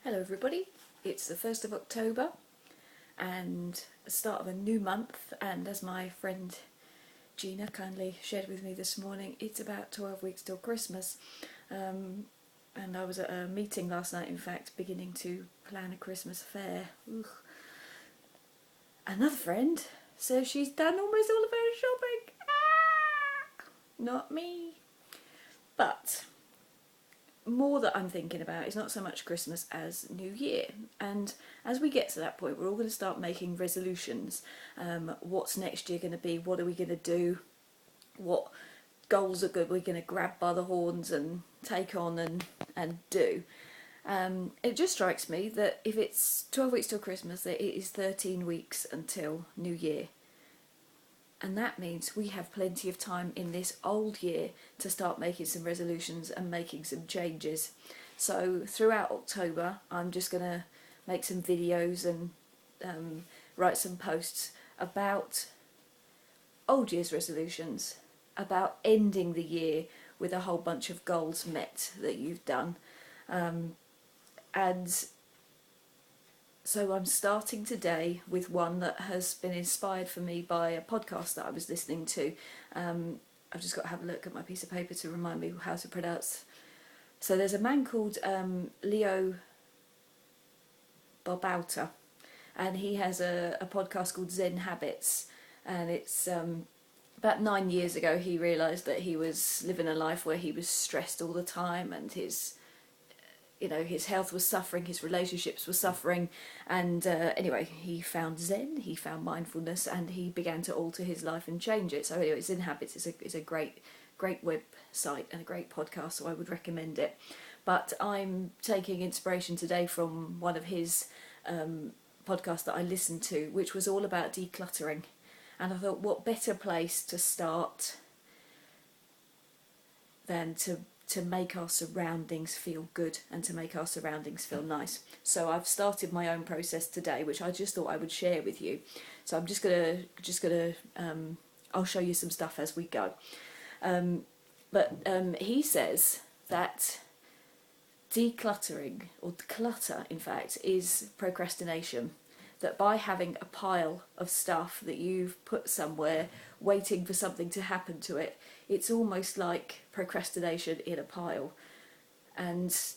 Hello everybody, it's the 1st of October and the start of a new month, and as my friend Gina kindly shared with me this morning, it's about 12 weeks till Christmas. And I was at a meeting last night, in fact, beginning to plan a Christmas fair. Ugh. Another friend says she's done almost all of her shopping. Not me. But more that I'm thinking about is not so much Christmas as New Year. And as we get to that point, we're all going to start making resolutions. What's next year going to be? What are we going to do? What goals are we going to grab by the horns and take on and do? It just strikes me that if it's 12 weeks till Christmas, that it is 13 weeks until New Year. And that means we have plenty of time in this old year to start making some resolutions and making some changes. So throughout October, I'm just going to make some videos and write some posts about old year's resolutions, about ending the year with a whole bunch of goals met that you've done. And so I'm starting today with one that has been inspired for me by a podcast that I was listening to. I've just got to have a look at my piece of paper to remind me how to pronounce. So there's a man called Leo Babauta, and he has a podcast called Zen Habits, and it's about 9 years ago he realised that he was living a life where he was stressed all the time, and his health was suffering, his relationships were suffering, and anyway, he found Zen, he found mindfulness, and he began to alter his life and change it. So anyway, Zen Habits is a great website and a great podcast, so I would recommend it. But I'm taking inspiration today from one of his podcasts that I listened to, which was all about decluttering. And I thought, what better place to start than to make our surroundings feel good and to make our surroundings feel nice. So I've started my own process today, which I just thought I would share with you. So I'm just gonna I'll show you some stuff as we go. But he says that decluttering, or clutter in fact, is procrastination. That by having a pile of stuff that you've put somewhere waiting for something to happen to it, it's almost like procrastination in a pile. And it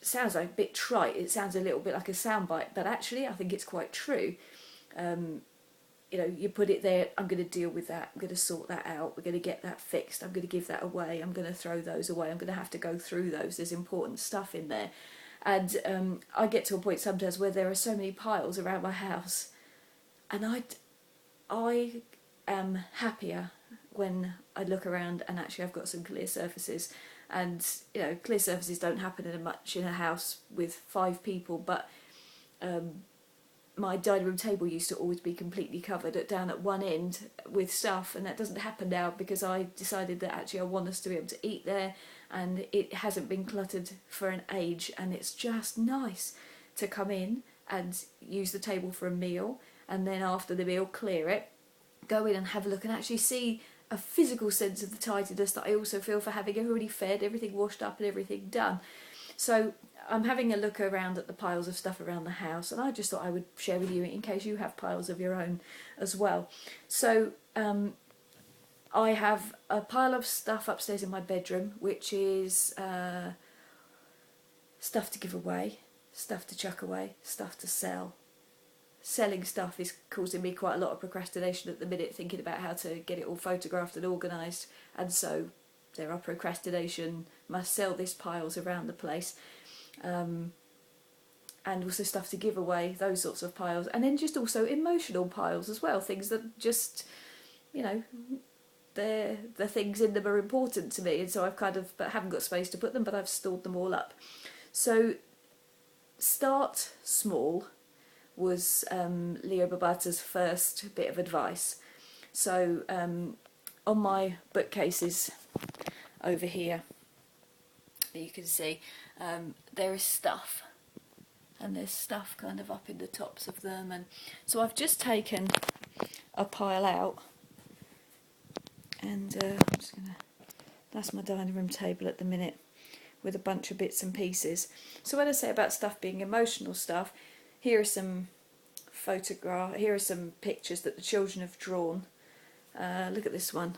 sounds like a bit trite, it sounds a little bit like a soundbite, but actually I think it's quite true. You put it there, I'm going to deal with that, I'm going to sort that out, we're going to get that fixed, I'm going to give that away, I'm going to throw those away, I'm going to have to go through those, there's important stuff in there. And I get to a point sometimes where there are so many piles around my house, and I am happier when I look around and actually I've got some clear surfaces. And clear surfaces don't happen in a house with 5 people, but my dining room table used to always be completely covered down at one end with stuff, and that doesn't happen now because I decided that actually I want us to be able to eat there, and it hasn't been cluttered for an age, and it's just nice to come in and use the table for a meal, and then after the meal clear it, go in and have a look and actually see a physical sense of the tidiness that I also feel for having everybody fed, everything washed up and everything done. So I'm having a look around at the piles of stuff around the house, and I just thought I would share with you in case you have piles of your own as well. So I have a pile of stuff upstairs in my bedroom, which is stuff to give away, stuff to chuck away, stuff to sell. Selling stuff is causing me quite a lot of procrastination at the minute, thinking about how to get it all photographed and organised, and so there are procrastination, must sell this piles around the place, and also stuff to give away, those sorts of piles, and then just also emotional piles as well, things that just, the things in them are important to me, and so I've but haven't got space to put them, but I've stored them all up. So start small was Leo Babauta's first bit of advice. So on my bookcases over here, you can see there is stuff, and there's stuff kind of up in the tops of them, and so I've just taken a pile out, and I'm just gonna, that's my dining room table at the minute, with a bunch of bits and pieces. So when I say about stuff being emotional stuff, here are some here are some pictures that the children have drawn. Look at this one.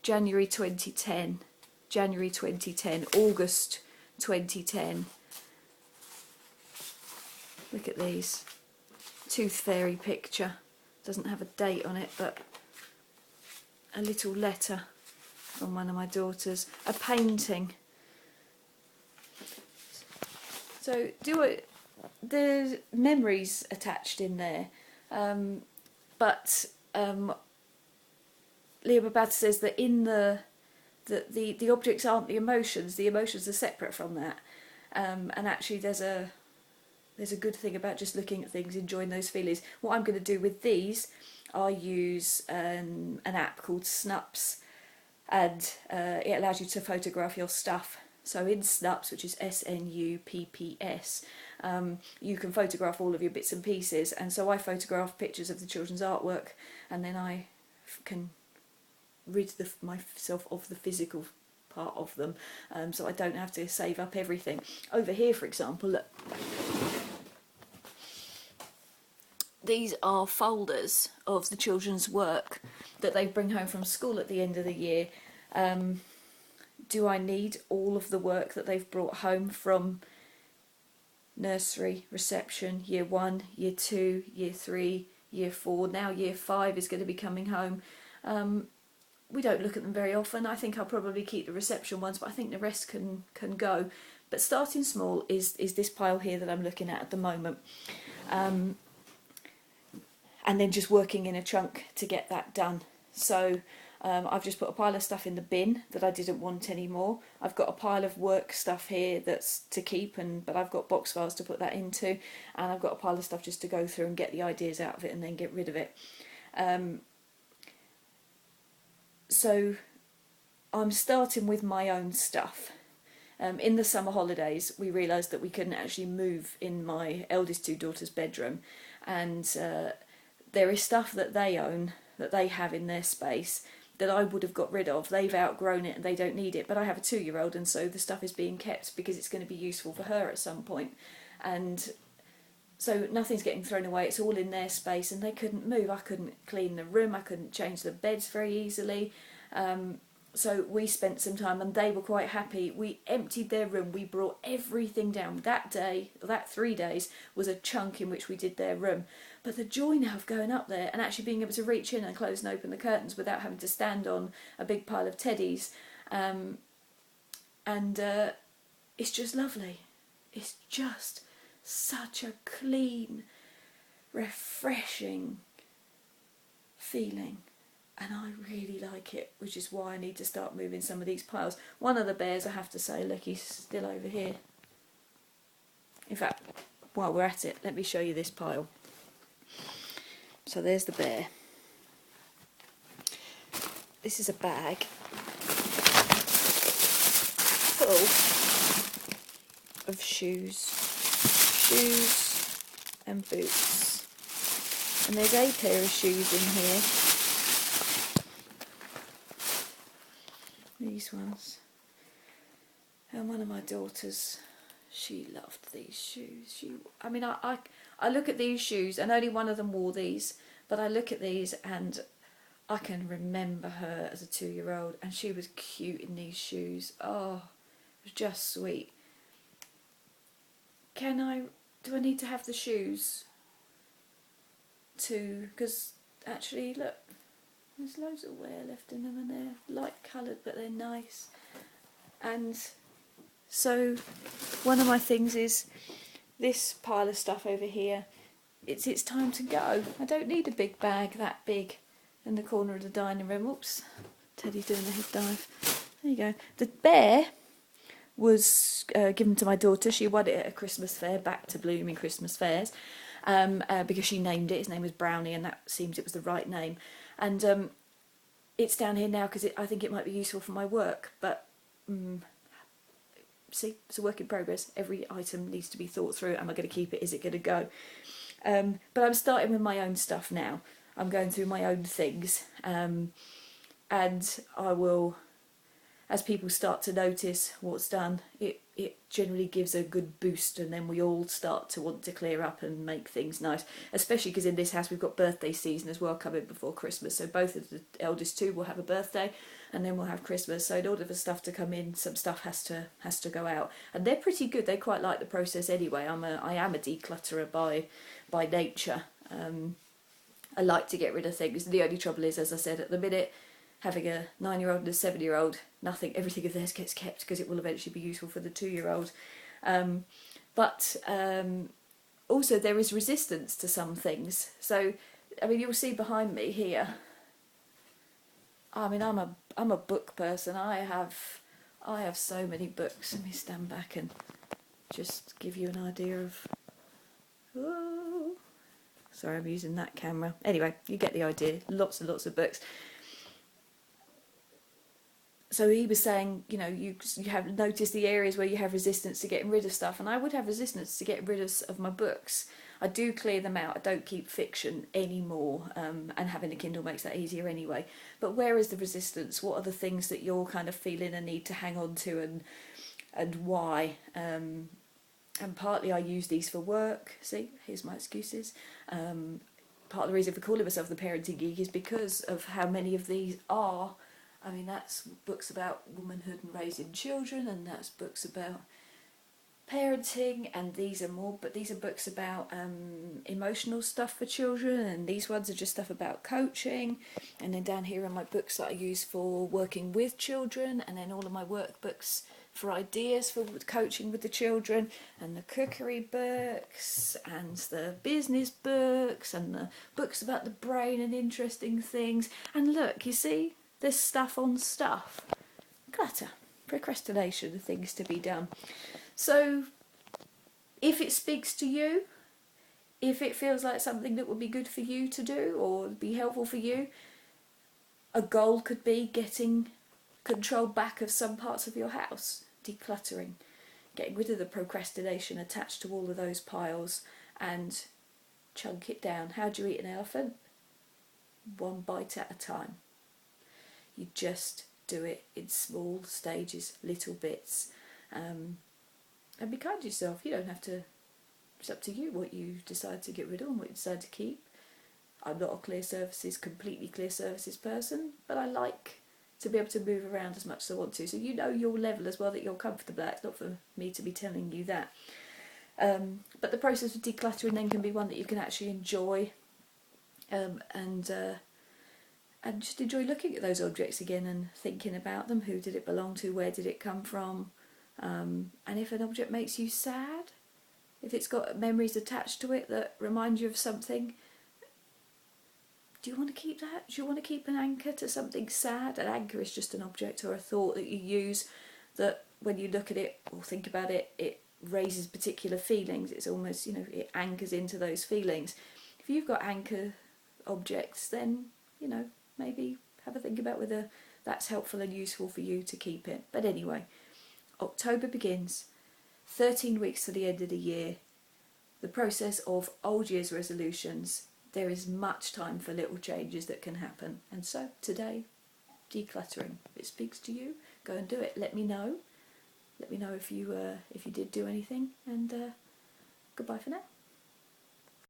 January 2010, January 2010, August 2010. Look at these. Tooth fairy picture. Doesn't have a date on it, but a little letter from one of my daughters. A painting. So there's memories attached in there, but Leah Babauta says that in the objects aren't the emotions are separate from that, and actually there's a good thing about just looking at things, enjoying those feelings. What I'm going to do with these, I use an app called Snups, and it allows you to photograph your stuff. So in Snups, which is SNUPPS, you can photograph all of your bits and pieces, and so I photograph pictures of the children's artwork, and then I can rid myself of the physical part of them, so I don't have to save up everything. Over here, for example, look. These are folders of the children's work that they bring home from school at the end of the year. Do I need all of the work that they've brought home from nursery, reception, year 1, year 2, year 3, year 4, now year 5 is going to be coming home? We don't look at them very often. I think I'll probably keep the reception ones, but I think the rest can go. But starting small is this pile here that I'm looking at the moment. And then just working in a chunk to get that done. So I've just put a pile of stuff in the bin that I didn't want anymore. I've got a pile of work stuff here that's to keep, but I've got box files to put that into, and I've got a pile of stuff just to go through and get the ideas out of it and then get rid of it. So I'm starting with my own stuff. In the summer holidays, we realised that we couldn't actually move in my eldest two daughters' bedroom, and there is stuff that they own, that they have in their space, that I would have got rid of. They've outgrown it and they don't need it, but I have a 2-year-old, and so the stuff is being kept because it's going to be useful for her at some point. And so nothing's getting thrown away, it's all in their space, and they couldn't move. I couldn't clean the room, I couldn't change the beds very easily. So we spent some time, and they were quite happy. We emptied their room, we brought everything down. That day, that 3 days, was a chunk in which we did their room. But the joy now of going up there and actually being able to reach in and close and open the curtains without having to stand on a big pile of teddies, it's just lovely. It's just such a clean, refreshing feeling. And I really like it, which is why I need to start moving some of these piles. One of the bears, I have to say, look, he's still over here. In fact, while we're at it, let me show you this pile. So there's the bear. This is a bag full of shoes and boots. And there's a pair of shoes in here. These ones. And one of my daughters, she loved these shoes. I look at these shoes, and only one of them wore these, but I look at these and I can remember her as a 2-year-old, and she was cute in these shoes. Oh, it was just sweet. Do I need to have the shoes too? Because actually, look, there's loads of wear left in them, and they're light coloured, but they're nice. And so one of my things is this pile of stuff over here. It's time to go. I don't need a big bag that big in the corner of the dining room. Oops, Teddy's doing a head dive. There you go. The bear was given to my daughter. She won it at a Christmas fair, back to blooming Christmas fairs, because she named it. His name was Brownie, and that seems it was the right name. And it's down here now because I think it might be useful for my work, but see, it's a work in progress. Every item needs to be thought through. Am I going to keep it? Is it going to go? But I'm starting with my own stuff now. I'm going through my own things, and I will, as people start to notice what's done, it generally gives a good boost, and then we all start to want to clear up and make things nice, especially because in this house we've got birthday season as well coming before Christmas, so both of the eldest two will have a birthday and then we'll have Christmas, so in order for stuff to come in, some stuff has to go out, and they're pretty good. They quite like the process anyway. I am a declutterer by nature. I like to get rid of things. The only trouble is, as I said, at the minute, having a 9-year-old and a 7-year-old, everything of theirs gets kept because it will eventually be useful for the 2-year-old. But also there is resistance to some things. So, I mean, you'll see behind me here. I mean, I'm a book person. I have so many books. Let me stand back and just give you an idea of. Oh, sorry, I'm using that camera. Anyway, you get the idea. Lots and lots of books. So he was saying, you know, you have noticed the areas where you have resistance to getting rid of stuff, and I would have resistance to getting rid of my books. I do clear them out. I don't keep fiction anymore, and having a Kindle makes that easier anyway. But where is the resistance? What are the things that you're kind of feeling a need to hang on to, and why? And partly I use these for work. See, here's my excuses. Part of the reason for calling myself the parenting geek is because of how many of these are. I mean, that's books about womanhood and raising children, and that's books about parenting, and these are books about emotional stuff for children, and these ones are just stuff about coaching. And then down here are my books that I use for working with children, and then all of my workbooks for ideas for coaching with the children, and the cookery books, and the business books, and the books about the brain and interesting things. And look, you see, there's stuff on stuff. Clutter, procrastination, things to be done. So if it speaks to you, if it feels like something that would be good for you to do or be helpful for you, a goal could be getting control back of some parts of your house, decluttering, getting rid of the procrastination attached to all of those piles, and chunk it down. How do you eat an elephant? One bite at a time. You just do it in small stages, little bits, and be kind to yourself. You don't have to. It's up to you what you decide to get rid of and what you decide to keep. I'm not a completely clear surfaces person, but I like to be able to move around as much as I want to. So you know your level as well that you're comfortable at. It's not for me to be telling you that. But the process of decluttering then can be one that you can actually enjoy, and just enjoy looking at those objects again and thinking about them. Who did it belong to? Where did it come from? And if an object makes you sad, if it's got memories attached to it that remind you of something, do you want to keep that? Do you want to keep an anchor to something sad? An anchor is just an object or a thought that you use that when you look at it or think about it, it raises particular feelings. It's almost, it anchors into those feelings. If you've got anchor objects, then, maybe have a think about whether that's helpful and useful for you to keep it. But anyway, October begins, 13 weeks to the end of the year, the process of old year's resolutions. There is much time for little changes that can happen. And so today, decluttering. If it speaks to you, go and do it. Let me know. Let me know if you did do anything. And goodbye for now.